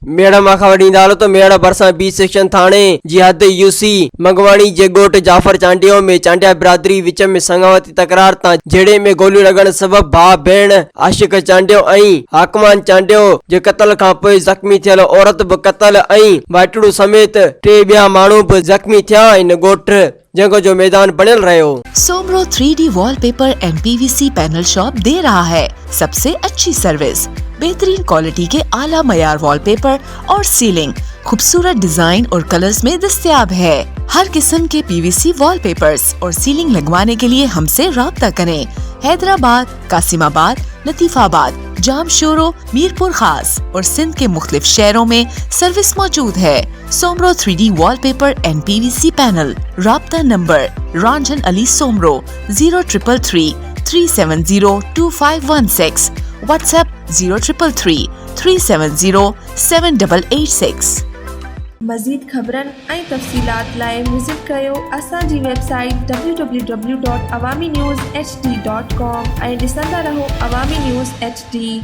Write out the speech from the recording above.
मेड़ा माखा वडींदा हलो तो मेड़ा बरसा बी सेक्शन थाने जिहाद यूसी मंगवाणी जे गोट जाफर चांडियो में चांडिया बिरादरी विच में संगावती तकरार ता जेड़े में गोली लगन सबब भा भेण आशिक चांडियो ऐं हाकमान चांडियो जे कत्ल खां पोइ जख्मी थियल औरत भी कत्ल ऐं वाइटड़ू समेत 3 ॿिया माण्हू भी जख्मी थिया इन गोठ जंग जो मैदान बनल रहो। Soomro 3D wallpaper and PVC panel shop दे रहा है सबसे अच्छी सर्विस, बेहतरीन क्वालिटी के आला मयार वॉलपेपर और सीलिंग खूबसूरत डिजाइन और कलर्स में दस्तयाब है। हर किस्म के PVC वॉलपेपर्स और सीलिंग लगवाने के लिए हमसे राब्ता करें। हैदराबाद, कासिमाबाद, लतीफाबाद, जामशोरो, मीरपुर खास और सिंध के मुख्तलिफ शहरों में सर्विस मौजूद है। Soomro 3D wallpaper and PVC panel. राब्ता नंबर रंजन अली सोमरो 0333 370 2516, व्हाट्सएप 0333 370 7886। मज़ीद ख़बरन ऐं तफ़सीलात लाइ विज़िट कयो असांजी वेबसाइट www.awamiNewsHD.com ऐं ॾिसंदा रहो अवामी न्यूज़ HD।